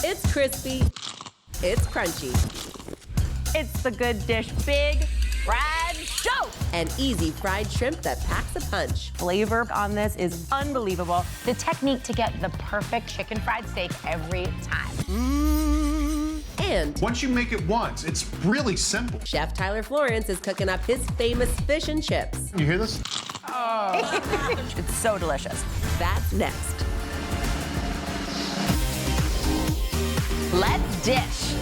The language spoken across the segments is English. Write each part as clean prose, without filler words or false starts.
It's crispy. It's crunchy. It's the Good Dish Big Fried Show. An easy fried shrimp that packs a punch. Flavor on this is unbelievable. The technique to get the perfect chicken fried steak every time. And once you make it once, it's really simple. Chef Tyler Florence is cooking up his famous fish and chips. You hear this? It's so delicious. That's next. Let's dish.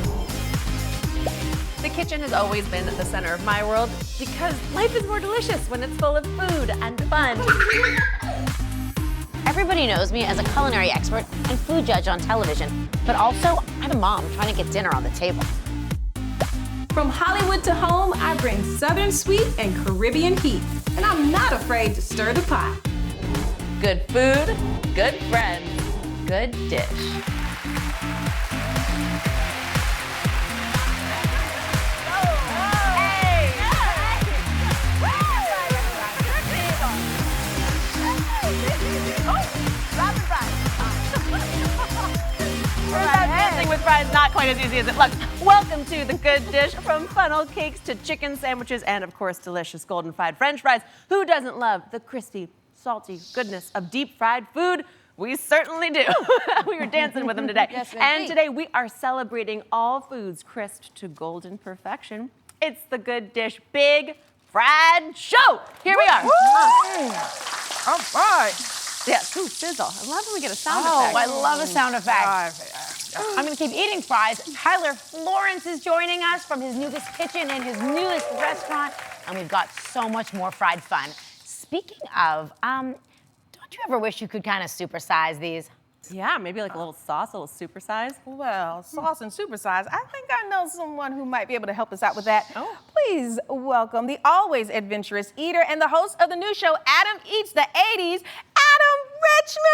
The kitchen has always been the center of my world because life is more delicious when it's full of food and fun. Everybody knows me as a culinary expert and food judge on television, but also I'm a mom trying to get dinner on the table. From Hollywood to home, I bring Southern sweet and Caribbean heat, and I'm not afraid to stir the pot. Good food, good friends, good dish. Dancing with fries, not quite as easy as it looks. Welcome to the Good Dish, from funnel cakes to chicken sandwiches and, of course, delicious golden fried French fries. Who doesn't love the crispy, salty goodness of deep fried food? We certainly do. We were dancing with them today. Yes, and today we are celebrating all foods crisped to golden perfection. It's the Good Dish Big Fried Show. Here we are. All right. Yes, ooh, sizzle. I love when we get a sound Oh, effect. I love a sound effect. I'm gonna keep eating fries. Tyler Florence is joining us from his newest kitchen and his newest restaurant, and we've got so much more fried fun. Speaking of, don't you ever wish you could kind of supersize these? Yeah, maybe like a little sauce, a little supersize. Well, sauce and supersize. I think I know someone who might be able to help us out with that. Oh. Please welcome the always adventurous eater and the host of the new show, Adam Eats the 80s, Adam Richman!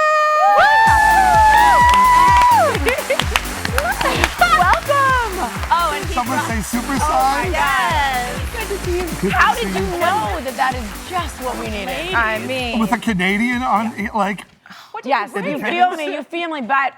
Welcome! Oh, and Someone say supersize? yes. Good to see you. Good to How see did you you. know that that is just what we needed? I mean, With a Canadian on, like, Yes, you feel me, but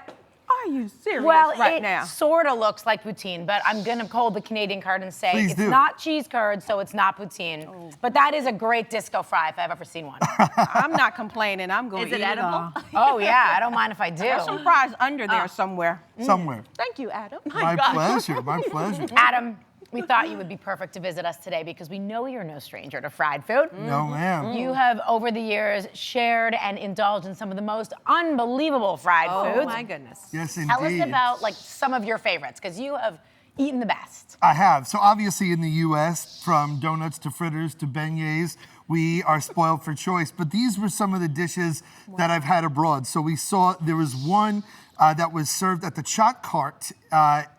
are you serious well, right it now? sort of looks like poutine, but I'm gonna hold the Canadian card and say Please it's do. not cheese curd, so it's not poutine. But that is a great disco fry if I've ever seen one. I'm not complaining. I'm going Is to it eat edible? it all. Oh yeah, I don't mind if I do. There's some fries under there somewhere. somewhere. Thank you, Adam. My pleasure, my pleasure. Adam, we thought you would be perfect to visit us today because we know you're no stranger to fried food. No, ma'am. You have, over the years, shared and indulged in some of the most unbelievable fried Oh foods. my goodness. Yes, indeed. Tell us about like some of your favorites, because you have eaten the best. I have. So obviously in the U.S., from donuts to fritters to beignets, we are spoiled for choice. But these were some of the dishes that I've had abroad. So we saw there was one that was served at the Chat Cart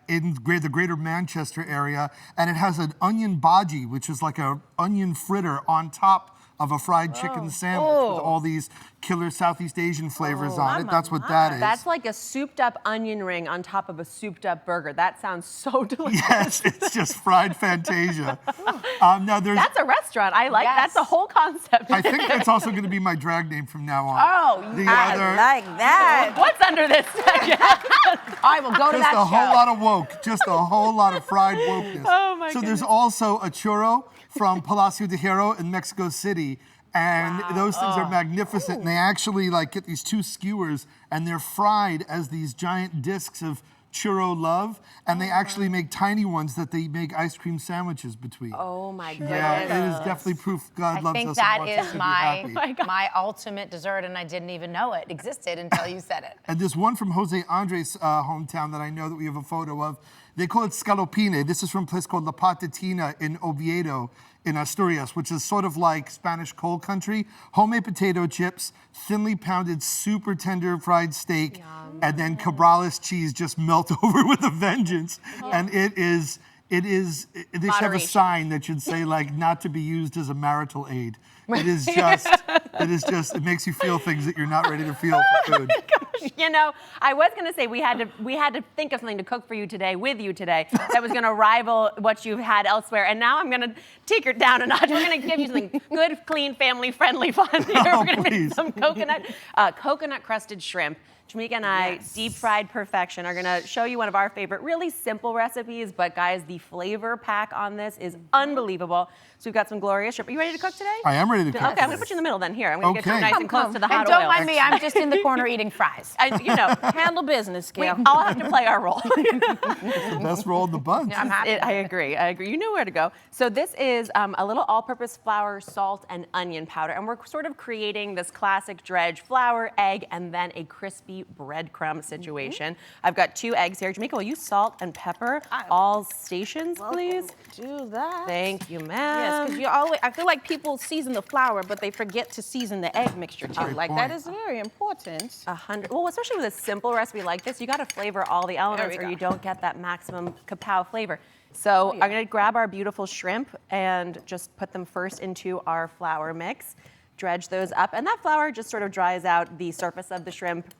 in the greater Manchester area, and it has an onion bhaji, which is like an onion fritter on top of a fried chicken sandwich with all these killer Southeast Asian flavors on it. That's what that is. That's like a souped up onion ring on top of a souped up burger. That sounds so delicious. Yes, it's just fried Fantasia. Now there's. That's a restaurant. I like Yes. that's the whole concept. I think that's also going to be my drag name from now on. Oh, the I other. like that. What's under this? I will go to Just that a whole show. lot of woke, just a whole lot of fried wokeness. Oh, my So there's also a churro from Palacio de Hierro in Mexico City. And those things are magnificent. And they actually like get these two skewers and they're fried as these giant discs of churro love. And they actually make tiny ones that they make ice cream sandwiches between. Oh my goodness. Yeah, it is definitely proof God I loves think us. that and wants us is to be my happy. my ultimate dessert, and I didn't even know it existed until you said it. And there's one from Jose Andres' hometown that I know that we have a photo of. They call it scalopine. This is from a place called La Patatina in Oviedo in Asturias, which is sort of like Spanish cold country. Homemade potato chips, thinly pounded, super tender fried steak, and then Cabrales cheese just melt over with a vengeance. And they should have a Moderation. sign that should say like not to be used as a marital aid. It is just, it makes you feel things that you're not ready to feel for food. You know, I was gonna say we had to think of something to cook for you today, with you today, that was gonna rival what you've had elsewhere. And now I'm gonna take it down a notch. We're gonna give you something good, clean, family-friendly fun here. Oh, We're gonna please. make some coconut crusted shrimp. Jamaica and I, deep fried perfection, are gonna show you one of our favorite, really simple recipes, but guys, the flavor pack on this is unbelievable. So we've got some glorious shrimp. Are you ready to cook today? I am ready to cook. Okay, I'm gonna put you in the middle then. Here, I'm gonna get you Okay. nice and close to the hot And don't oil. mind me, I'm just in the corner eating fries. You know, Handle business, we Gail. all have to play our role. The best roll in the bunch. I'm happy. I agree. You knew where to go. So this is a little all-purpose flour, salt, and onion powder, and we're sort of creating this classic dredge: flour, egg, and then a crispy breadcrumb situation. I've got 2 eggs here. Jamaica, will you salt and pepper all stations, please? Do that. Thank you, Yes, ma'am. because you always, I feel like people season the flour, but they forget to season the egg mixture too. Great Like point. that is very important. 100. Well, especially with a simple recipe like this, you got to flavor all the elements, we or go. you don't get that maximum kapow flavor. So I'm gonna grab our beautiful shrimp and just put them first into our flour mix, dredge those up, and that flour just sort of dries out the surface of the shrimp,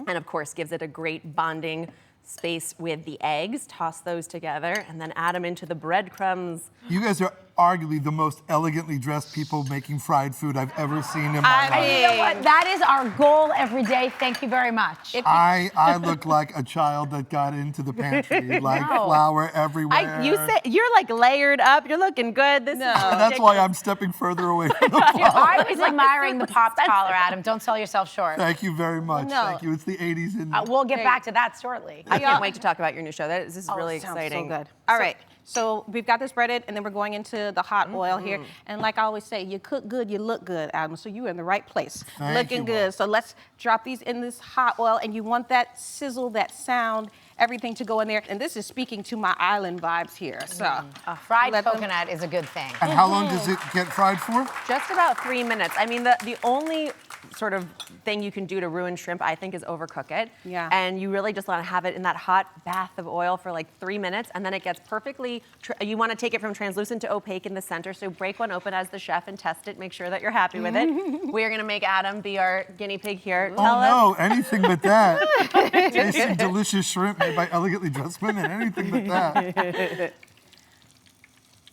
and of course gives it a great bonding space with the eggs. Toss those together, and then add them into the breadcrumbs. You guys are arguably the most elegantly dressed people making fried food I've ever seen in my life. And you know what? That is our goal every day. Thank you very much. I look like a child that got into the pantry, like flour everywhere. You say you're like layered up. You're looking good. This is And that's why I'm stepping further away from the I was admiring the popped collar, Adam. Don't sell yourself short. Thank you very much. No. Thank you. It's the 80s in me. We'll get back to that shortly. I can't wait to talk about your new show. This is really Sounds exciting. So good. All right. So we've got this breaded, and then we're going into the hot oil here. And like I always say, you cook good, you look good, Adam. So you're in the right place. Thank Looking you, good. Mom. So let's drop these in this hot oil, and you want that sizzle, that sound, everything to go in there. And this is speaking to my island vibes here. So Fried let them- coconut is a good thing. And how long does it get fried for? Just about 3 minutes. I mean, the only sort of thing you can do to ruin shrimp, I think, is overcook it. Yeah. And you really just want to have it in that hot bath of oil for like 3 minutes, and then it gets perfectly, you want to take it from translucent to opaque in the center, so break one open as the chef and test it, make sure that you're happy with it. We are going to make Adam be our guinea pig here. Tell us. Oh no, anything but that. Tasting delicious shrimp made by elegantly dressed women, anything but that.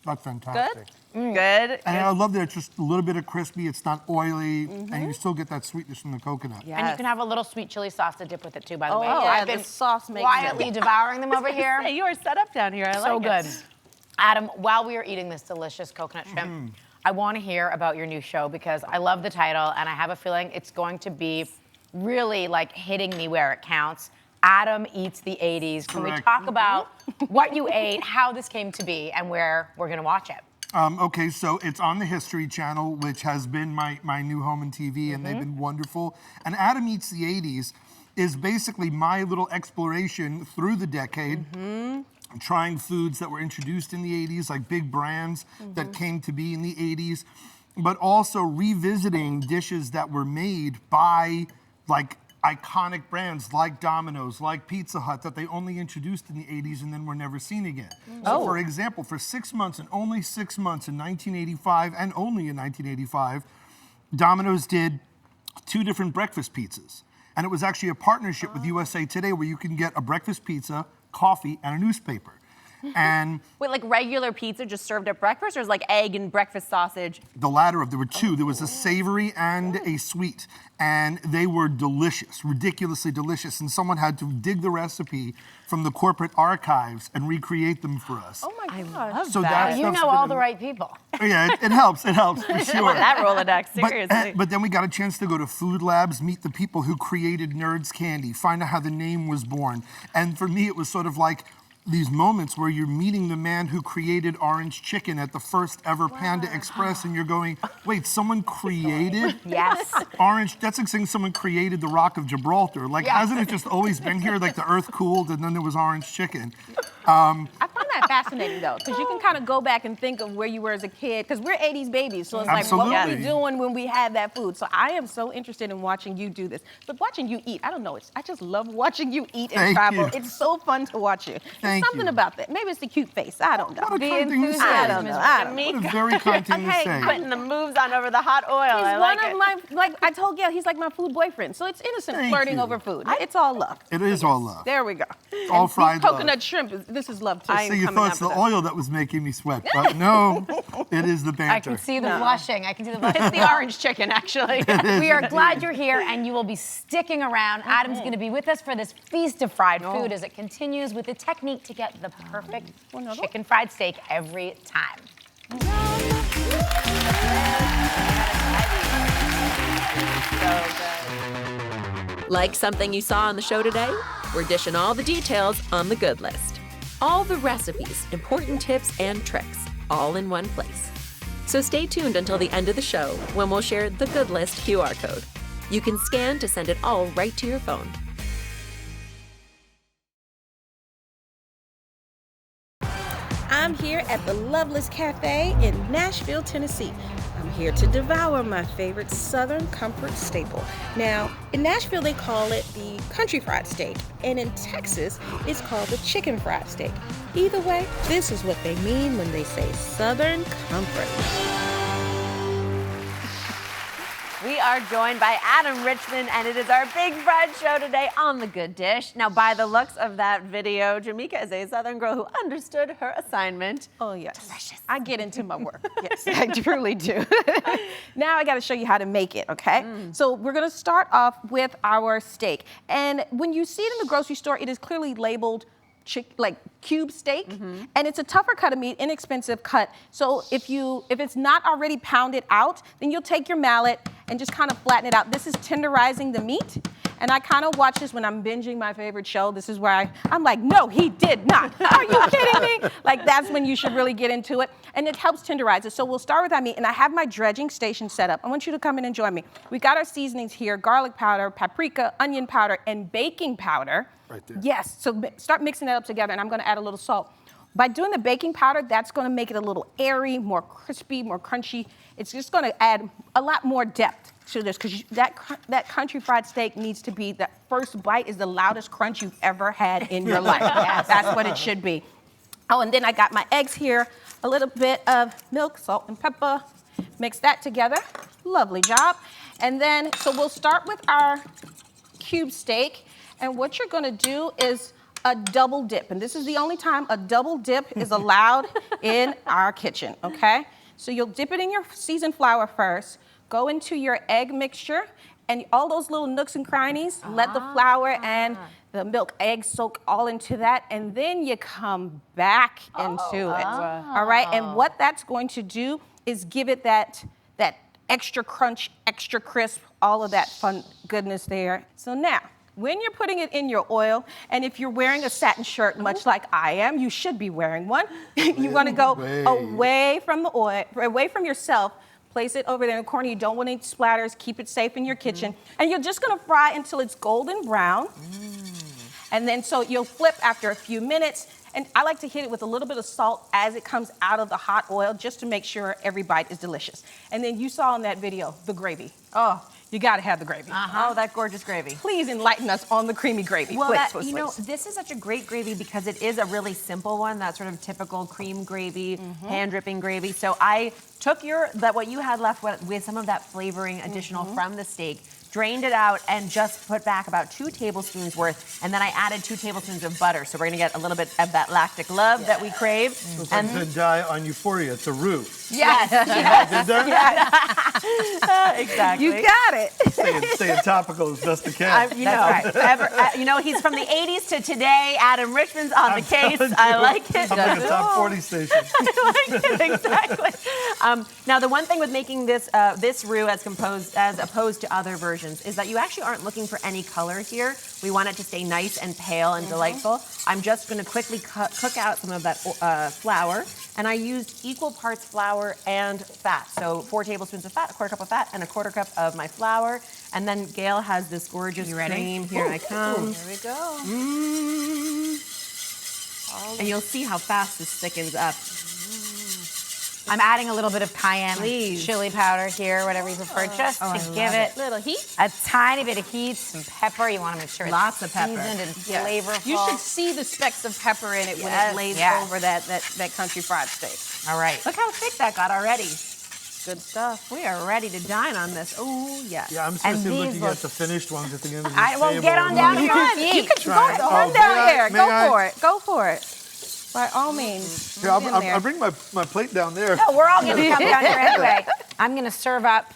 That's fantastic. Good. And I love that it's just a little bit of crispy, it's not oily, and you still get that sweetness from the coconut. Yes. And you can have a little sweet chili sauce to dip with it too, by the way. yeah, I've the been sauce makes quietly devouring them over here. Hey, you are set up down here. I So like good. it. Adam, while we are eating this delicious coconut shrimp, I want to hear about your new show because I love the title and I have a feeling it's going to be really like hitting me where it counts. Adam Eats the 80s. Can we Correct. talk about what you ate, how this came to be, and where we're going to watch it? Okay, so it's on the History Channel, which has been my new home in TV, and they've been wonderful. And Adam Eats the 80s is basically my little exploration through the decade, trying foods that were introduced in the 80s, like big brands that came to be in the 80s, but also revisiting dishes that were made by like iconic brands like Domino's, like Pizza Hut, that they only introduced in the 80s and then were never seen again. So for example, for 6 months and only 6 months in 1985 and only in 1985, Domino's did 2 different breakfast pizzas. And it was actually a partnership with USA Today where you can get a breakfast pizza, coffee, and a newspaper. And Wait, like regular pizza just served at breakfast, or is like egg and breakfast sausage? the latter of, there were 2. There was a savory and a sweet. And they were delicious, ridiculously delicious. And someone had to dig the recipe from the corporate archives and recreate them for us. Oh my gosh. So that. that You stuff's know all been- the right people. Yeah, it helps for sure. That Rolodex, But, seriously. but then we got a chance to go to food labs, meet the people who created Nerds Candy, find out how the name was born. And for me, it was sort of like these moments where you're meeting the man who created orange chicken at the first ever Panda Express, and you're going, wait, someone created Yes. orange? That's like saying someone created the Rock of Gibraltar. Like, Yeah. hasn't it just always been here? Like the earth cooled and then there was orange chicken. I find that fascinating though, because you can kind of go back and think of where you were as a kid, because we're 80s babies, so it's like, what were we Absolutely. doing when we had that food? So I am so interested in watching you do this. But watching you eat, I don't know, I just love watching you eat and Thank travel. you. It's so fun to watch you. Thank There's something you. about that. Maybe it's the cute face. I don't know. What a kind thing to say. I don't know. I don't know. What a very kind thing to Okay, say. Putting the moves on over the hot oil. He's I one like of it. my, like I told Gail, he's like my food boyfriend. So it's innocent Thank flirting you. over food. It's all love. It is all love. There we go. All And fried these love. coconut shrimp, this is love too. See you coming thought down it's for the that. oil that was making me sweat, but no, it is the banter. I can see the blushing. I can see the blushing. It's the orange chicken, actually. We are glad you're here, and you will be sticking around. Adam's going to be with us for this feast of fried food as it continues with the technique to get the perfect chicken fried steak every time. So good. Like something you saw on the show today? We're dishing all the details on the good list. All the recipes, important tips, and tricks, all in one place. So stay tuned until the end of the show when we'll share the good list QR code. You can scan to send it all right to your phone. I'm here at the Loveless Cafe in Nashville, Tennessee. I'm here to devour my favorite Southern comfort staple. Now, in Nashville, they call it the country fried steak, and in Texas, it's called the chicken fried steak. Either way, this is what they mean when they say Southern comfort. We are joined by Adam Richman, and it is our big fried show today on The Good Dish. Now, by the looks of that video, Jamaica is a Southern girl who understood her assignment. Oh, yes. Delicious. I get into my work. Yes, I truly do. Now I got to show you how to make it, okay? So we're going to start off with our steak. And when you see it in the grocery store, it is clearly labeled like cube steak, and it's a tougher cut of meat, inexpensive cut. So if it's not already pounded out, then you'll take your mallet and just kind of flatten it out. This is tenderizing the meat, and I kind of watch this when I'm binging my favorite show. This is where I'm like, no, he did not. Are you kidding me? Like, that's when you should really get into it, and it helps tenderize it. So we'll start with that meat, and I have my dredging station set up. I want you to come in and join me. We got our seasonings here: garlic powder, paprika, onion powder, and baking powder. Right there. Yes, so start mixing that up together, and I'm gonna add a little salt. By doing the baking powder, that's gonna make it a little airy, more crispy, more crunchy. It's just gonna add a lot more depth to this, because that country fried steak needs to be, that first bite is the loudest crunch you've ever had in your life. Yes, that's what it should be. Oh, and then I got my eggs here, a little bit of milk, salt, and pepper. Mix that together, lovely job. And then, so we'll start with our cube steak. And what you're gonna do is a double dip. And this is the only time a double dip is allowed in our kitchen, okay? So you'll dip it in your seasoned flour first, go into your egg mixture, and all those little nooks and crannies, let the flour and the milk, eggs soak all into that, and then you come back into it, all right? And what that's going to do is give it that extra crunch, extra crisp, all of that fun goodness there. So now, when you're putting it in your oil, and if you're wearing a satin shirt, much like I am, you should be wearing one. You want to go away from the oil, away from yourself. Place it over there in the corner. You don't want any splatters. Keep it safe in your kitchen. And you're just going to fry until it's golden brown. And then so you'll flip after a few minutes. And I like to hit it with a little bit of salt as it comes out of the hot oil, just to make sure every bite is delicious. And then you saw in that video, the gravy. Oh, you gotta have the gravy. Oh, that gorgeous gravy. Please enlighten us on the creamy gravy. Well, please. this is such a great gravy because it is a really simple one, that sort of typical cream gravy, hand dripping gravy. So I took what you had left with some of that flavoring additional from the steak, drained it out, and just put back about 2 tablespoons worth, and then I added 2 tablespoons of butter. So we're gonna get a little bit of that lactic love that we crave. It's like Zendaya on Euphoria. It's a roux. Yes. Exactly. You got it. Staying topical as best I can. He's from the 80s to today. Adam Richman's on the case. I like it. I'm like a top 40 station. I like it, exactly. Now, the one thing with making this roux as opposed to other versions is that you actually aren't looking for any color here. We want it to stay nice and pale and delightful. I'm just going to quickly cook out some of that flour, and I used equal parts flour and fat. So 4 tablespoons of fat, 1/4 cup of fat, and 1/4 cup of my flour. And then Gail has this gorgeous cream. Here I come. Here we go. And you'll see how fast this thickens up. I'm adding a little bit of cayenne chili powder here, whatever you prefer, just to give it Little heat. a tiny bit of heat, some pepper. You want to make sure Lots it's of pepper. seasoned and flavorful. You should see the specks of pepper in it when it lays over that country fried steak. All right. Look how thick that got already. Good stuff. We are ready to dine on this. Oh, yes. Yeah, I'm especially looking at the finished ones at the end of the Well, table. get on down here. You can go down here. Go for it. By all means. Here, I'll bring my plate down there. No, we're all gonna come down here anyway. I'm gonna serve up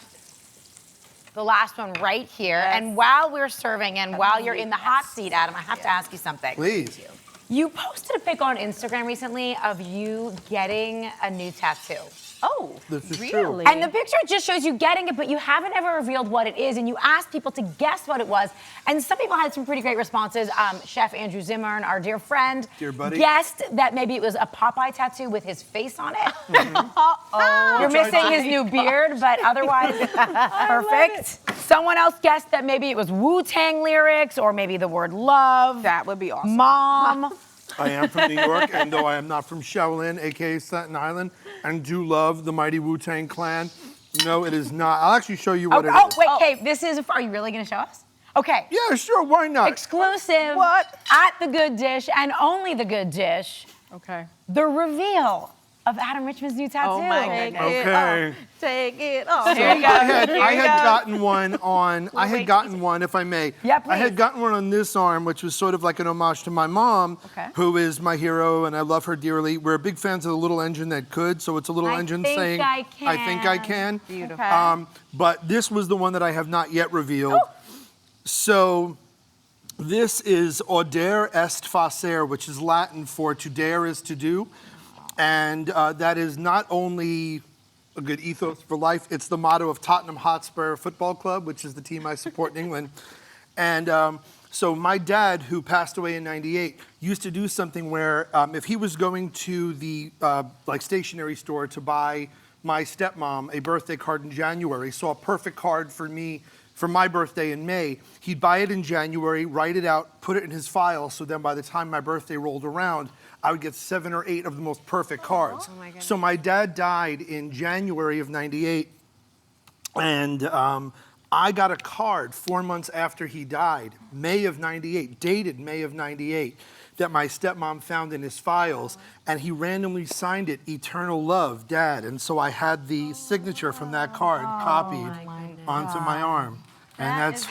the last one right here. And while we're serving and while you're in the hot seat, Adam, I have to ask you something. Please. You posted a pic on Instagram recently of you getting a new tattoo. Oh, This is Really? And the picture just shows you getting it, but you haven't ever revealed what it is. And you asked people to guess what it was. And some people had some pretty great responses. Chef Andrew Zimmern, our dear friend, Dear buddy. guessed that maybe it was a Popeye tattoo with his face on it. You're missing his new beard, but otherwise perfect. Someone else guessed that maybe it was Wu-Tang lyrics or maybe the word love. That would be awesome. Mom. I am from New York, and though I am not from Shaolin, aka Staten Island, and do love the mighty Wu-Tang Clan, no, it is not. I'll actually show you what it is. Oh, wait, Kate, this is, are you really gonna show us? Okay. Yeah, sure, why not? Exclusive. What? At The Good Dish and only The Good Dish, Okay. the reveal of Adam Richman's new tattoo. Oh my Take goodness. it Okay. off. Take it off. Here you go. I had gotten one on, I had wait, gotten one, if I may. Yeah, I please. had gotten one on this arm, which was sort of like an homage to my mom, Okay. who is my hero, and I love her dearly. We're big fans of the little engine that could, so it's a little I engine think saying, I I think I can." can. Beautiful. Okay. But this was the one that I have not yet revealed. So this is Audere est facere, which is Latin for to dare is to do. And that is not only a good ethos for life, it's the motto of Tottenham Hotspur Football Club, which is the team I support in England. And so my dad, who passed away in '98, used to do something where if he was going to the like stationery store to buy my stepmom a birthday card in January, saw a perfect card for me for my birthday in May, he'd buy it in January, write it out, put it in his file, so then by the time my birthday rolled around, I would get 7 or 8 of the most perfect cards. So my dad died in January of '98, and I got a card 4 months after he died, May of '98, dated May of '98, that my stepmom found in his files, and he randomly signed it, Eternal Love, Dad. And so I had the signature from that card copied onto my arm. And that's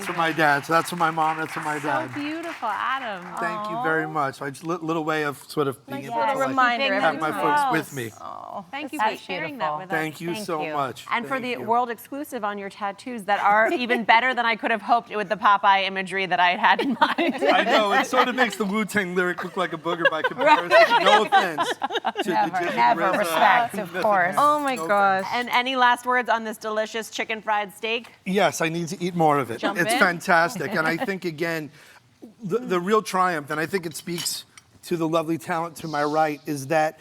for my dad. So that's for my mom, that's for my dad. So beautiful, Adam. Thank you very much. I just little way of sort of being able Little to like, reminder have every my time. folks with me. Thank you That's for sharing beautiful. that with us. Thank you Thank so you. much. And for Thank the you. world exclusive on your tattoos that are even better than I could have hoped with the Popeye imagery that I had in mind. I know, it sort of makes the Wu-Tang lyric look like a booger by comparison. No offense to the Jizzy Never RZA. respect, of course. Oh my gosh. And any last words on this delicious chicken fried steak? Yes, I need to eat more of it. Jump It's in. fantastic. And I think, again, the real triumph, and I think it speaks to the lovely talent to my right, is that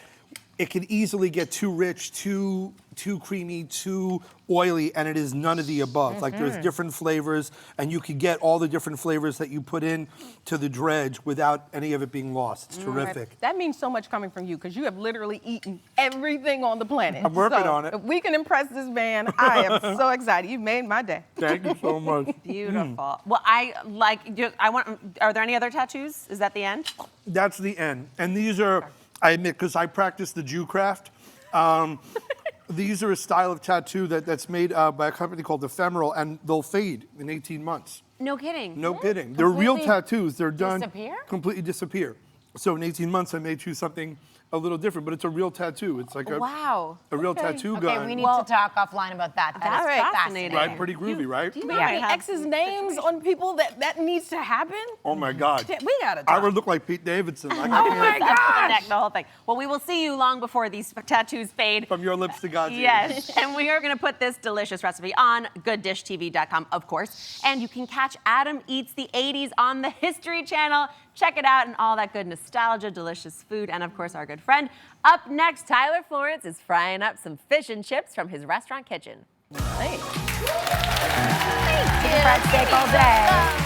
it can easily get too rich, too creamy, too oily, and it is none of the above. Like there's different flavors, and you could get all the different flavors that you put in to the dredge without any of it being lost. It's terrific. That means so much coming from you because you have literally eaten everything on the planet. I'm working So on it. If we can impress this man, I am so excited. You made my day. Thank you so much. Beautiful. Well, I like. I want. Are there any other tattoos? Is that the end? That's the end. And these are, I admit, because I practice the Jew craft, these are a style of tattoo that's made by a company called Ephemeral, and they'll fade in 18 months. No kidding. No kidding. They're real Completely tattoos. They're done. disappear? Completely disappear. So in 18 months, I may choose something a little different, but it's a real tattoo. It's like Wow. a real tattoo gun. Okay, we need to talk offline about that. That is That's fascinating. Right? Pretty groovy, right? Do you know any exes' names on people that needs to happen? Oh my God. We gotta I talk. would look like Pete Davidson. Like, Oh my God. The neck, the whole thing. Well, we will see you long before these tattoos fade. From your lips to God's ears. Yes, and we are going to put this delicious recipe on gooddishtv.com, of course. And you can catch Adam Eats the 80s on the History Channel. Check it out and all that good nostalgia, delicious food, and of course, our good friend. Up next, Tyler Florence is frying up some fish and chips from his restaurant kitchen. Chicken fried steak all day.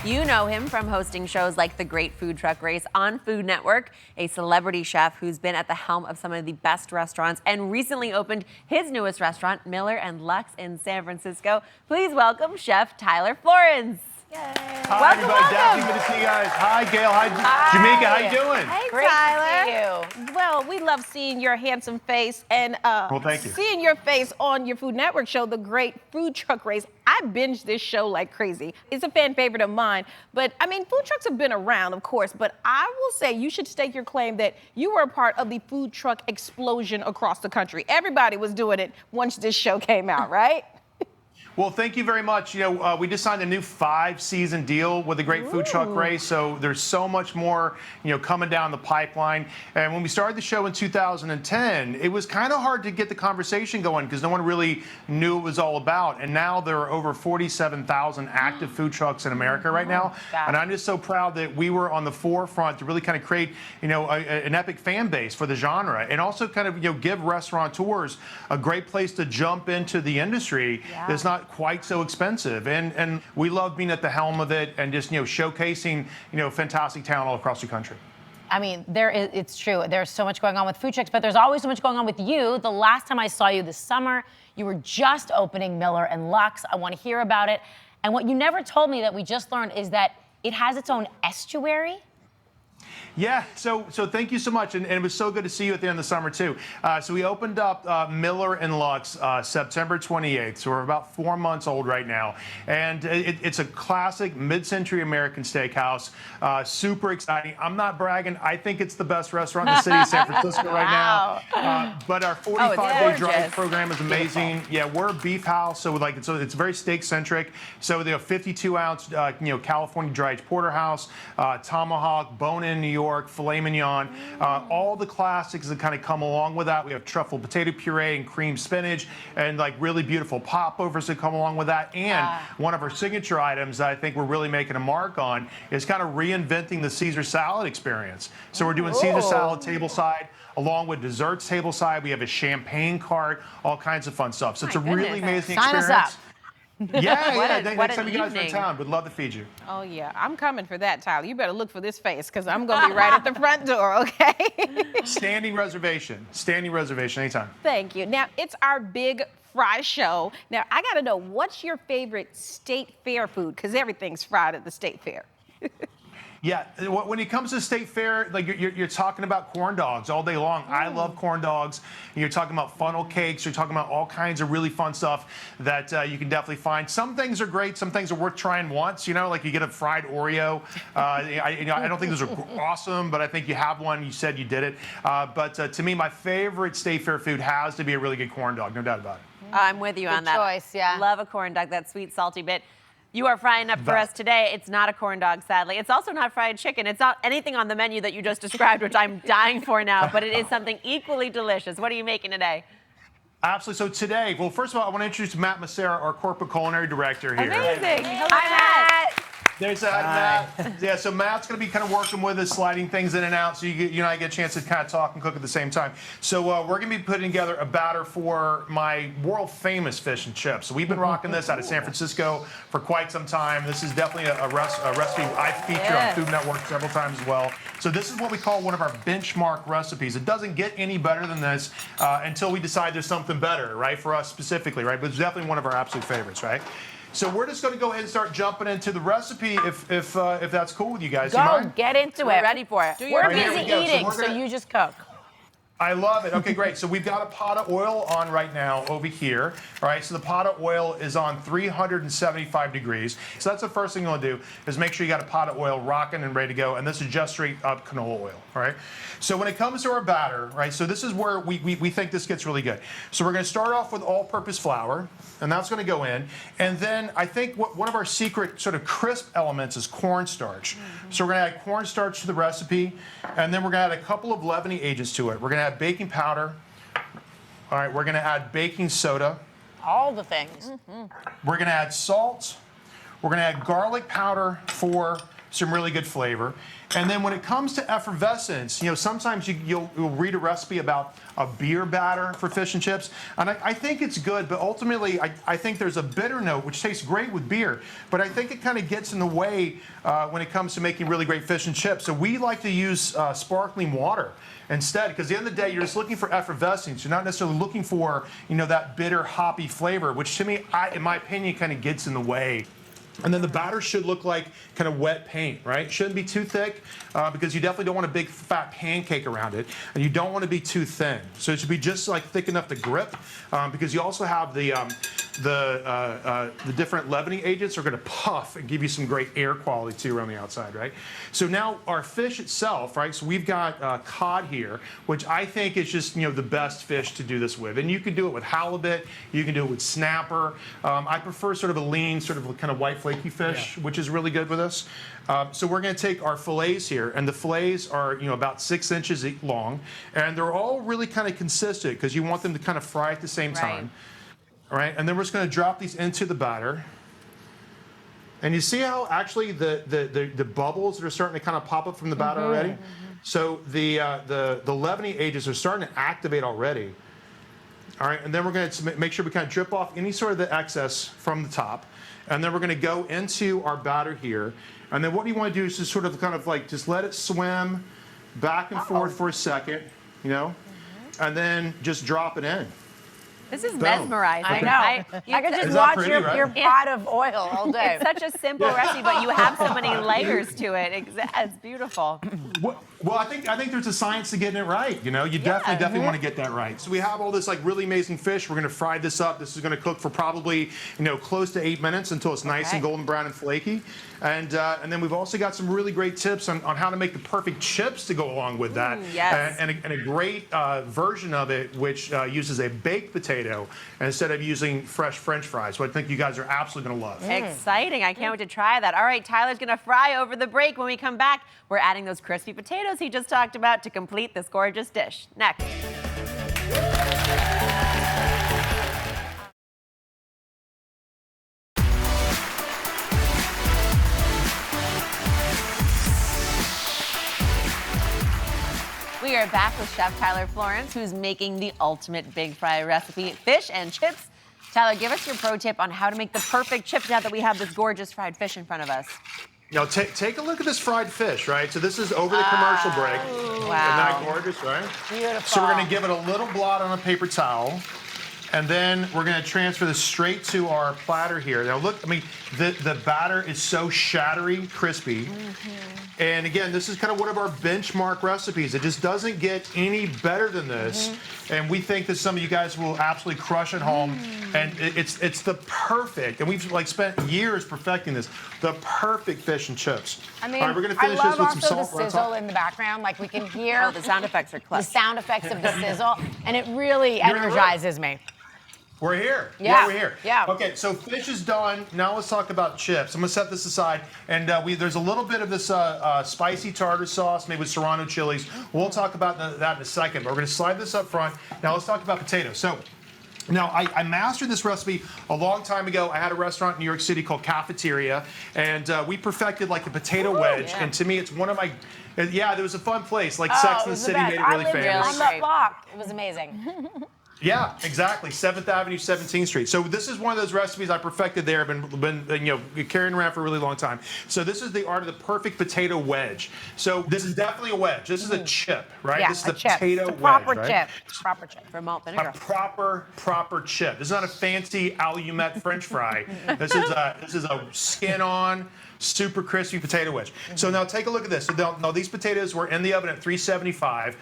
You know him from hosting shows like The Great Food Truck Race on Food Network, a celebrity chef who's been at the helm of some of the best restaurants and recently opened his newest restaurant, Miller and Lux in San Francisco. Please welcome Chef Tyler Florence. Hi, everybody. Daphne, good to see you guys. Hi, Gail. Hi, Jamaica. How you doing? Hey, Great Tyler. to see you. Well, we love seeing your handsome face and Well, thank you. seeing your face on your Food Network show, The Great Food Truck Race. I binged this show like crazy. It's a fan favorite of mine. But I mean, food trucks have been around, of course, but I will say you should stake your claim that you were a part of the food truck explosion across the country. Everybody was doing it once this show came out, right? Well, thank you very much. You know, we just signed a new 5-season deal with the Great Food Truck Race, so there's so much more, you know, coming down the pipeline. And when we started the show in 2010, it was kind of hard to get the conversation going because no one really knew what it was all about. And now there are over 47,000 active food trucks in America right now. And I'm just so proud that we were on the forefront to really kind of create, you know, an epic fan base for the genre, and also kind of, you know, give restaurateurs a great place to jump into the industry that's not quite so expensive, and we love being at the helm of it and just, you know, showcasing, you know, fantastic talent all across the country. I mean, it's true. There's so much going on with food trucks, but there's always so much going on with you. The last time I saw you this summer, you were just opening Miller and Lux. I want to hear about it. And what you never told me that we just learned is that it has its own estuary. Yeah, so thank you so much, and it was so good to see you at the end of the summer too. So we opened up Miller and Lux September 28th, so we're about 4 months old right now, and it's a classic mid-century American steakhouse. Super exciting. I'm not bragging. I think it's the best restaurant in the city of San Francisco right now. But our 45-day drive program is amazing. Beautiful. Yeah, we're a beef house, so it's very steak-centric. So they have 52-ounce, you know, California dry-aged porterhouse, tomahawk, bone-in New York, filet mignon, all the classics that kind of come along with that. We have truffle potato puree and cream spinach, and like really beautiful popovers that come along with that. And one of our signature items that I think we're really making a mark on is kind of reinventing the Caesar salad experience. So we're doing Caesar salad tableside, along with desserts tableside. We have a champagne cart, all kinds of fun stuff. So it's a really amazing experience. Sign us up. Yeah, next time you guys are in town, we'd love to feed you. Oh, yeah. I'm coming for that, Tyler. You better look for this face because I'm going to be right at the front door, okay? Standing reservation anytime. Thank you. Now, it's our big fry show. Now, I got to know, what's your favorite state fair food? Because everything's fried at the state fair. Yeah, when it comes to state fair, like you're talking about corn dogs all day long. I love corn dogs. You're talking about funnel cakes. You're talking about all kinds of really fun stuff that you can definitely find. Some things are great. Some things are worth trying once. You know, like you get a fried Oreo. I don't think those are awesome, but I think you have one. You said you did it. But to me, my favorite state fair food has to be a really good corn dog. No doubt about it. I'm with you on that. Good choice, yeah. Love a corn dog, that sweet, salty bit. You are frying up for us today. It's not a corn dog, sadly. It's also not fried chicken. It's not anything on the menu that you just described, which I'm dying for now, but it is something equally delicious. What are you making today? Absolutely. So today, well, first of all, I want to introduce Matt Macera, our corporate culinary director here. Amazing. Hello, Hi, Matt. There's Matt. Yeah, so Matt's going to be kind of working with us, sliding things in and out, so you and I get a chance to kind of talk and cook at the same time. So we're going to be putting together a batter for my world-famous fish and chips. So we've been rocking this out of San Francisco for quite some time. This is definitely a recipe I've featured on Food Network several times as well. So this is what we call one of our benchmark recipes. It doesn't get any better than this until we decide there's something better, right, for us specifically, right? But it's definitely one of our absolute favorites, right? So we're just going to go ahead and start jumping into the recipe if that's cool with you guys. Go, get into it. We're ready for it. We're busy eating, so you just cook. I love it. Okay, great. So we've got a pot of oil on right now over here. All right, so the pot of oil is on 375 degrees. So that's the first thing you want to do is make sure you got a pot of oil rocking and ready to go. And this is just straight up canola oil, all right? So when it comes to our batter, right, so this is where we think this gets really good. So we're going to start off with all-purpose flour, and that's going to go in. And then I think one of our secret sort of crisp elements is cornstarch. So we're going to add cornstarch to the recipe, and then we're going to add a couple of leavening agents to it. We're going to add baking powder. All right, we're going to add baking soda. All the things. We're going to add salt. We're going to add garlic powder for some really good flavor. And then when it comes to effervescence, you know, sometimes you'll read a recipe about a beer batter for fish and chips. And I think it's good, but ultimately I think there's a bitter note, which tastes great with beer. But I think it kind of gets in the way when it comes to making really great fish and chips. So we like to use sparkling water instead, because at the end of the day, you're just looking for effervescence. You're not necessarily looking for, you know, that bitter, hoppy flavor, which to me, in my opinion, kind of gets in the way And then the batter should look like kind of wet paint, right? Shouldn't be too thick because you definitely don't want a big fat pancake around it, and you don't want to be too thin. So it should be just like thick enough to grip because you also have the different leavening agents are going to puff and give you some great air quality too around the outside, right? So now our fish itself, right? So we've got cod here, which I think is just the best fish to do this with, and you can do it with halibut, you can do it with snapper. I prefer sort of a lean, sort of kind of white flaky fish, which is really good with us. So we're going to take our fillets here, and the fillets are about 6 inches long, and they're all really kind of consistent because you want them to kind of fry at the same time. All right, and then we're just going to drop these into the batter. And you see how actually the bubbles that are starting to kind of pop up from the batter already? So the leavening agents are starting to activate already. All right, and then we're going to make sure we kind of drip off any sort of the excess from the top. And then we're going to go into our batter here. And then what you want to do is just sort of kind of like just let it swim back and forth for a second, and then just drop it in. This is mesmerizing. I know. I could just watch your pot of oil all day. It's such a simple recipe, but you have so many layers to it. It's beautiful. Well, I think there's a science to getting it right. You definitely want to get that right. So we have all this like really amazing fish. We're going to fry this up. This is going to cook for probably close to 8 minutes until it's nice and golden brown and flaky. And then we've also got some really great tips on how to make the perfect chips to go along with that. And a great version of it which uses a baked potato instead of using fresh French fries. So I think you guys are absolutely going to love. Exciting. I can't wait to try that. All right, Tyler's going to fry over the break. When we come back, we're adding those crispy potatoes he just talked about to complete this gorgeous dish. Next. We are back with Chef Tyler Florence, who's making the ultimate big fry recipe, fish and chips. Tyler, give us your pro tip on how to make the perfect chips now that we have this gorgeous fried fish in front of us. Now, take a look at this fried fish, right? So this is over the commercial break. Wow. Isn't that gorgeous, right? Beautiful. So we're going to give it a little blot on a paper towel. And then we're going to transfer this straight to our platter here. Now look, the batter is so shattery, crispy. And again, this is kind of one of our benchmark recipes. It just doesn't get any better than this. And we think that some of you guys will absolutely crush at home. And it's the perfect, and we've spent years perfecting this, the perfect fish and chips. All right, we're going to finish this with some salt. The sizzle in the background, like we can hear. The sound effects are clutch. The sound effects of the sizzle, and it really energizes me. We're here. Yeah, we're here. Yeah. Okay, so fish is done. Now let's talk about chips. I'm gonna set this aside, and there's a little bit of this spicy tartar sauce, made with serrano chilies. We'll talk about that in a second. But we're gonna slide this up front. Now let's talk about potatoes. So. Now, I mastered this recipe a long time ago. I had a restaurant in New York City called Cafeteria, and we perfected like the potato wedge. And to me, it's one of my, there was a fun place. Like Sex and the City made it really famous. On that block. It was amazing. Yeah, exactly. 7th Avenue, 17th Street. So this is one of those recipes I perfected there. I've been carrying around for a really long time. So this is the art of the perfect potato wedge. So this is definitely a wedge. This is a chip, right? Yeah, this is the chip. potato wedge, Proper right? chip. Proper chip. For malt vinegar. A proper chip. This is not a fancy Alumet French fry. This is a skin-on, super crispy potato wedge. So now take a look at this. So now these potatoes were in the oven at 375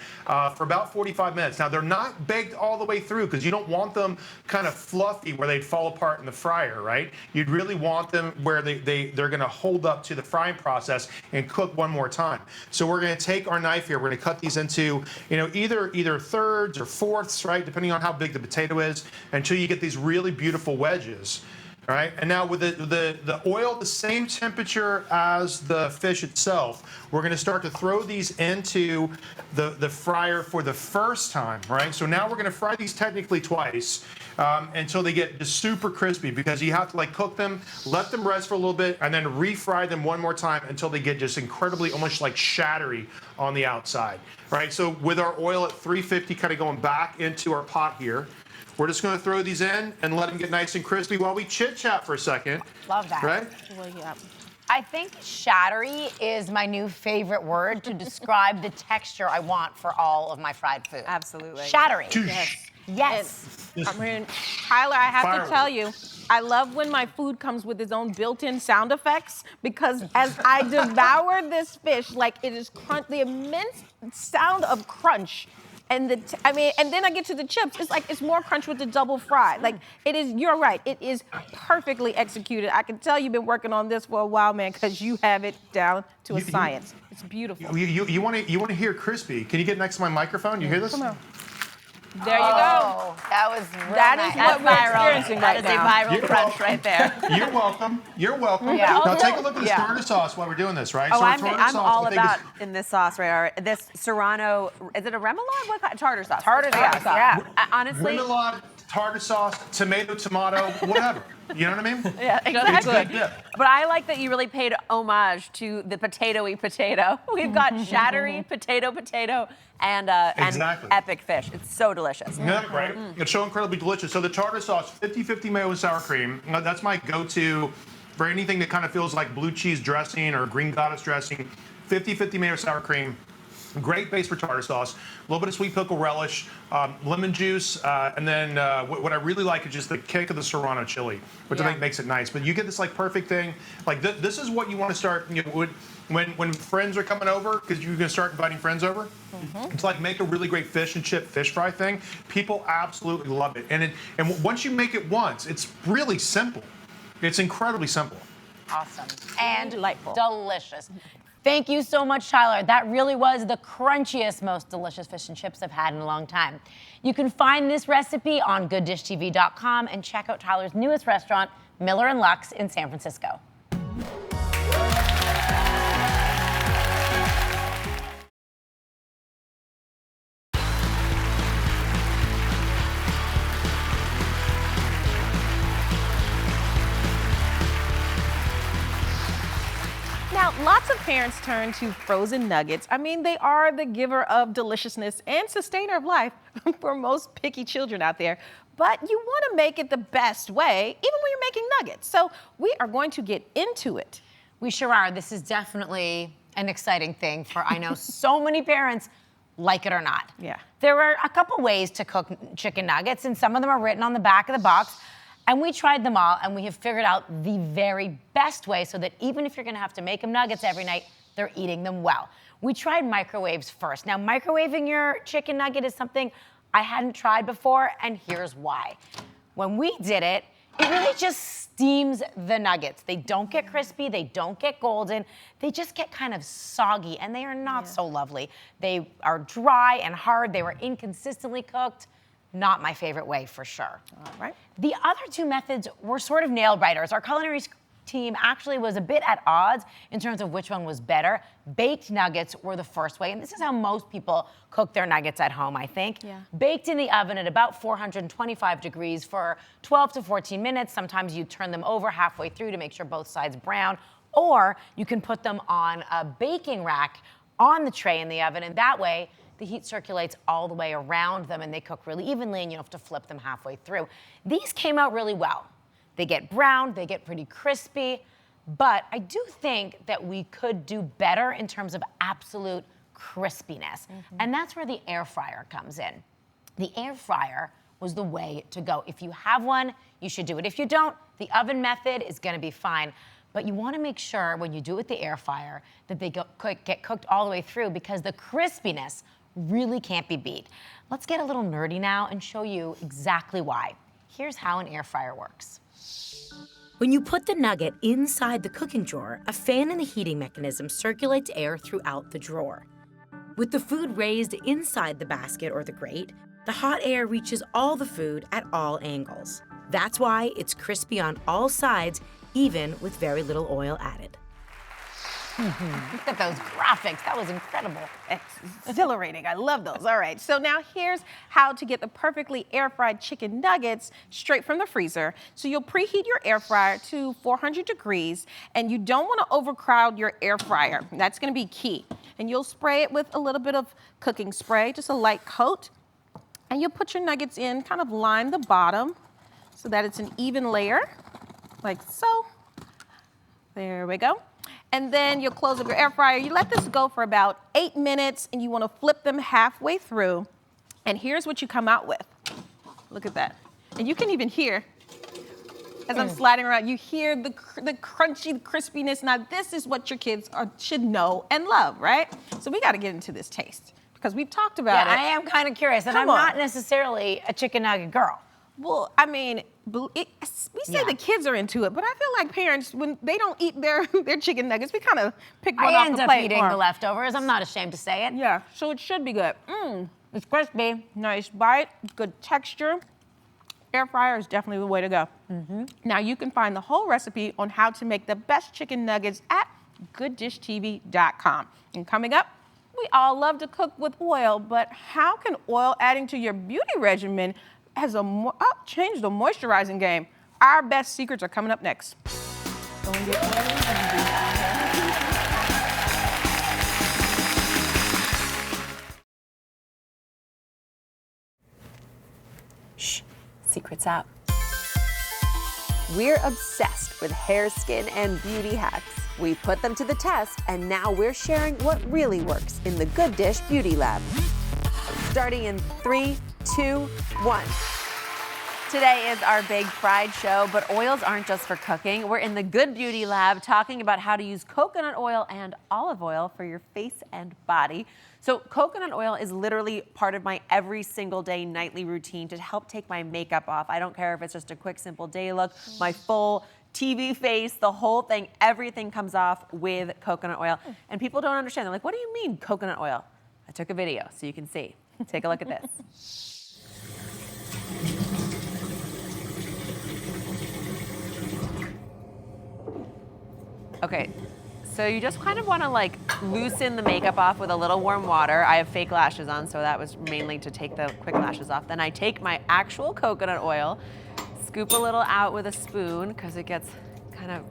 for about 45 minutes. Now they're not baked all the way through because you don't want them kind of fluffy where they'd fall apart in the fryer, right? You'd really want them where they're going to hold up to the frying process and cook one more time. So we're going to take our knife here. We're going to cut these into either thirds or fourths, right, depending on how big the potato is, until you get these really beautiful wedges. All right, and now with the oil the same temperature as the fish itself, we're going to start to throw these into the fryer for the first time, right? So now we're going to fry these technically twice until they get just super crispy, because you have to cook them, let them rest for a little bit, and then refry them one more time until they get just incredibly, almost like shattery on the outside, right? So with our oil at 350 kind of going back into our pot here, we're just going to throw these in and let them get nice and crispy while we chit-chat for a second. Love that. Right? Well, yeah. I think shattery is my new favorite word to describe the texture I want for all of my fried food. Absolutely. Shattery. Yes. Yes. Tyler, I have to tell you, I love when my food comes with its own built-in sound effects because as I devour this fish, like it is the immense sound of crunch. And and then I get to the chips. It's like it's more crunch with the double fry. Like it is. You're right. It is perfectly executed. I can tell you've been working on this for a while, man, because you have it down to a science. It's beautiful. You want to hear crispy? Can you get next to my microphone? You hear this? Come on. There you go. That was real That nice. is what we're experiencing That right is now. a viral crunch right there. You're welcome. You're welcome. Yeah. Now take a look at this tartar sauce while we're doing this, right? Oh, So our I'm tartar sauce, all I think, about in this sauce right here. This Serrano, is it a remoulade? What kind? Tartar sauce. Tartar sauce, yeah. Honestly. Remoulade, tartar sauce, tomato, whatever. You know what I mean? Yeah, exactly. It's good dip. But I like that you really paid homage to the potatoy potato. We've got shattery potato, and Exactly. epic fish. It's so delicious. Yeah, right. It's so incredibly delicious. So the tartar sauce, 50-50 mayo and sour cream. That's my go-to for anything that kind of feels like blue cheese dressing or green goddess dressing. 50-50 mayo sour cream. Great base for tartar sauce. A little bit of sweet pickle relish, lemon juice, and then what I really like is just the kick of the Serrano chili, which I think makes it nice. But you get this like perfect thing. Like this is what you want to start when friends are coming over, because you're going to start inviting friends over. It's like make a really great fish and chip fish fry thing. People absolutely love it. And once you make it once, it's really simple. It's incredibly simple. Awesome. And Delightful. delicious. Thank you so much, Tyler. That really was the crunchiest, most delicious fish and chips I've had in a long time. You can find this recipe on gooddishtv.com and check out Tyler's newest restaurant, Miller & Lux in San Francisco. Now, lots of parents turn to frozen nuggets. I mean, they are the giver of deliciousness and sustainer of life for most picky children out there. But you want to make it the best way, even when you're making nuggets. So we are going to get into it. We sure are. This is definitely an exciting thing for, I know, so many parents, like it or not. Yeah. There are a couple ways to cook chicken nuggets, and some of them are written on the back of the box. And we tried them all, and we have figured out the very best way so that even if you're gonna have to make them nuggets every night, they're eating them well. We tried microwaves first. Now, microwaving your chicken nugget is something I hadn't tried before, and here's why. When we did it, it really just steams the nuggets. They don't get crispy, they don't get golden, they just get kind of soggy, and they are not so lovely. They are dry and hard, they were inconsistently cooked. Not my favorite way, for sure. All right. The other two methods were sort of nail-biters. Our culinary team actually was a bit at odds in terms of which one was better. Baked nuggets were the first way, and this is how most people cook their nuggets at home, I think. Yeah. Baked in the oven at about 425 degrees for 12 to 14 minutes. Sometimes you turn them over halfway through to make sure both sides brown, or you can put them on a baking rack on the tray in the oven, and that way, the heat circulates all the way around them and they cook really evenly and you don't have to flip them halfway through. These came out really well. They get brown, they get pretty crispy, but I do think that we could do better in terms of absolute crispiness. And that's where the air fryer comes in. The air fryer was the way to go. If you have one, you should do it. If you don't, the oven method is gonna be fine. But you wanna make sure when you do it with the air fryer that they get cooked all the way through, because the crispiness really can't be beat. Let's get a little nerdy now and show you exactly why. Here's how an air fryer works. When you put the nugget inside the cooking drawer, a fan in the heating mechanism circulates air throughout the drawer. With the food raised inside the basket or the grate, the hot air reaches all the food at all angles. That's why it's crispy on all sides, even with very little oil added. Look at those graphics, that was incredible. Exhilarating, I love those. All right, so now here's how to get the perfectly air-fried chicken nuggets straight from the freezer. So you'll preheat your air fryer to 400 degrees, and you don't want to overcrowd your air fryer. That's gonna be key. And you'll spray it with a little bit of cooking spray, just a light coat. And you'll put your nuggets in, kind of line the bottom so that it's an even layer, like so. There we go. And then you'll close up your air fryer. You let this go for about 8 minutes, and you want to flip them halfway through. And here's what you come out with. Look at that. And you can even hear as I'm sliding around. You hear the crunchy, the crispiness. Now, this is what your kids should know and love, right? So we got to get into this taste because we've talked about it. I am kind of curious, and I'm not necessarily a chicken nugget girl. Well, I mean, we say the kids are into it, but I feel like parents, when they don't eat their chicken nuggets, we kind of pick one off the plate. I end up eating the leftovers. I'm not ashamed to say it. Yeah, so it should be good. It's crispy. Nice bite, good texture. Air fryer is definitely the way to go. Now you can find the whole recipe on how to make the best chicken nuggets at gooddishtv.com. And coming up, we all love to cook with oil, but how can oil adding to your beauty regimen has changed the moisturizing game? Our best secrets are coming up next. Shh, secrets out. We're obsessed with hair, skin, and beauty hacks. We put them to the test, and now we're sharing what really works in the Good Dish Beauty Lab. Starting in 3, 2, 1. Today is our big fried show, but oils aren't just for cooking. We're in the Good Beauty Lab talking about how to use coconut oil and olive oil for your face and body. So coconut oil is literally part of my every single day nightly routine to help take my makeup off. I don't care if it's just a quick, simple day look, my full TV face, the whole thing, everything comes off with coconut oil. And people don't understand. They're like, what do you mean coconut oil? I took a video so you can see. Take a look at this. Okay, so you just kind of want to like loosen the makeup off with a little warm water. I have fake lashes on, so that was mainly to take the quick lashes off. Then I take my actual coconut oil, scoop a little out with a spoon because it gets kind of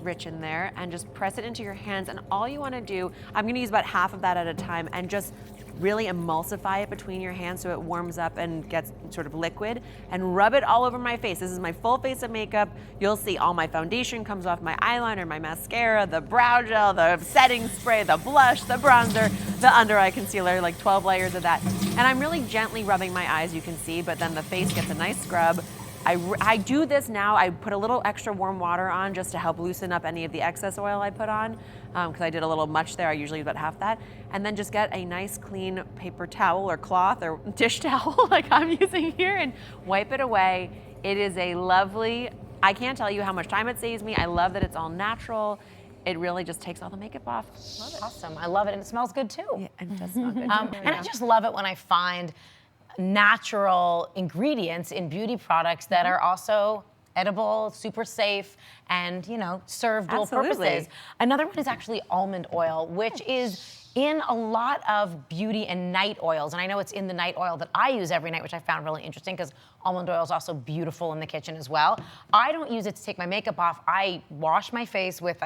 rich in there, and just press it into your hands. And all you want to do, I'm going to use about half of that at a time, and just really emulsify it between your hands so it warms up and gets sort of liquid, and rub it all over my face. This is my full face of makeup. You'll see all my foundation comes off, my eyeliner, my mascara, the brow gel, the setting spray, the blush, the bronzer, the under eye concealer, like 12 layers of that. And I'm really gently rubbing my eyes, you can see, but then the face gets a nice scrub. I do this now. I put a little extra warm water on just to help loosen up any of the excess oil I put on, because I did a little much there. I usually use about half that. And then just get a nice clean paper towel or cloth or dish towel like I'm using here and wipe it away. It is a lovely, I can't tell you how much time it saves me. I love that it's all natural. It really just takes all the makeup off. Love it. Awesome. I love it. And it smells good too. Yeah, it does smell good. And I just love it when I find natural ingredients in beauty products that are also edible, super safe, and serve dual purposes. Another one is actually almond oil, which is in a lot of beauty and night oils. And I know it's in the night oil that I use every night, which I found really interesting because almond oil is also beautiful in the kitchen as well. I don't use it to take my makeup off. I wash my face with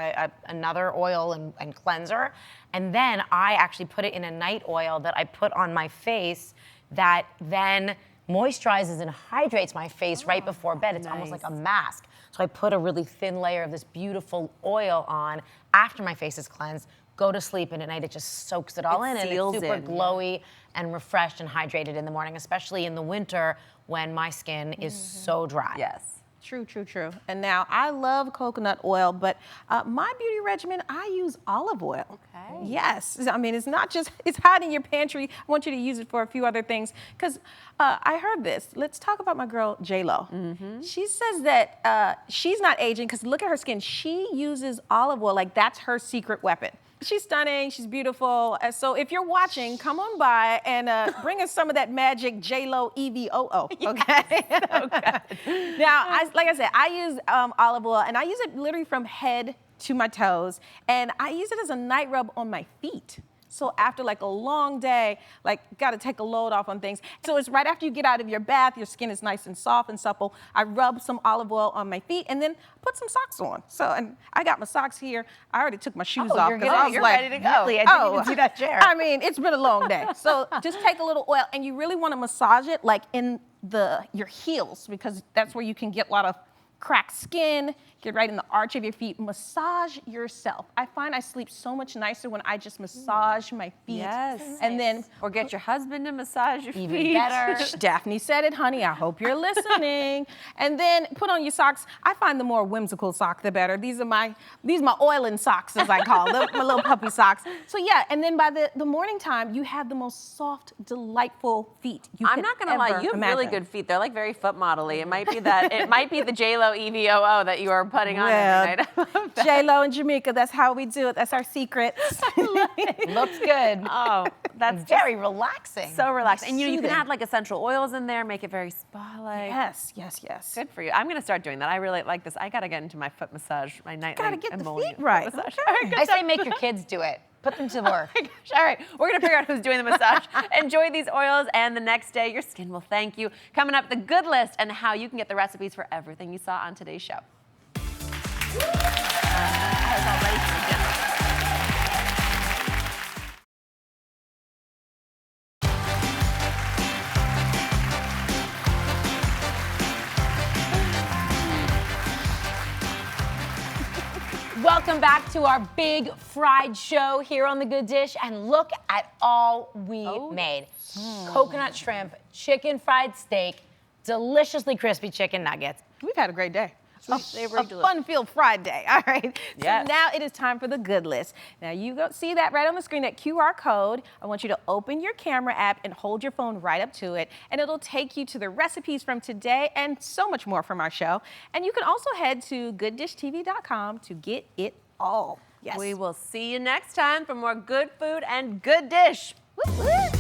another oil and cleanser. And then I actually put it in a night oil that I put on my face that then moisturizes and hydrates my face right before bed. It's almost like a mask. So I put a really thin layer of this beautiful oil on after my face is cleansed, go to sleep, and at night it just soaks it all in, and it's super glowy and refreshed and hydrated in the morning, especially in the winter when my skin is so dry. Yes. True, true, true. And now I love coconut oil, but my beauty regimen, I use olive oil. Okay. Yes. I mean, it's not just, it's hot in your pantry. I want you to use it for a few other things. Because I heard this. Let's talk about my girl, J-Lo. She says that she's not aging because look at her skin. She uses olive oil like that's her secret weapon. She's stunning, she's beautiful. So if you're watching, come on by and bring us some of that magic J-Lo EVOO, okay? Now, like I said, I use olive oil, and I use it literally from head to my toes, and I use it as a night rub on my feet. So after like a long day, like gotta take a load off on things. So it's right after you get out of your bath, your skin is nice and soft and supple. I rub some olive oil on my feet and then put some socks on. So, and I got my socks here. I already took my shoes off. You're ready to go. Really, I didn't even see that chair. I mean, it's been a long day. So just take a little oil, and you really wanna massage it like in your heels, because that's where you can get a lot of cracked skin, get right in the arch of your feet, massage yourself. I find I sleep so much nicer when I just massage my feet. Yes. And then, or get your husband to massage your Even feet. better. Daphne said it, honey, I hope you're listening. And then put on your socks. I find the more whimsical sock, the better. These are my oiling socks, as I call them, my little puppy socks. So yeah, and then by the morning time, you have the most soft, delightful feet you I'm could not gonna lie, ever you have really imagine. good feet. They're like very foot model-y. It might be that, it might be the J-Lo EVOO that you are putting on every night. J-Lo and Jamaica, that's how we do it. That's our secret. Looks good. Oh, that's Very relaxing. so relaxing. And you can Soothing. add like essential oils in there, make it very spa-like. Yes, yes, yes. Good for you. I'm gonna start doing that. I really like this. I gotta get into my foot massage, my nightly Gotta get the emollient feet right. foot massage. Okay. I say make your kids do it. Put them to work. Oh my gosh. All right, we're gonna figure out who's doing the massage. Enjoy these oils, and the next day your skin will thank you. Coming up, the good list and how you can get the recipes for everything you saw on today's show. I was all ready for the dinner. Welcome back to our big fried show here on The Good Dish, and look at all we made. Coconut shrimp, chicken fried steak, deliciously crispy chicken nuggets. We've had a great day. A delicious. fun-filled fried day, all right? Yes. So now it is time for the good list. Now you go see that right on the screen, that QR code. I want you to open your camera app and hold your phone right up to it, and it'll take you to the recipes from today and so much more from our show. And you can also head to gooddishtv.com to get it all. Yes. We will see you next time for more good food and good dish. Woo, woo.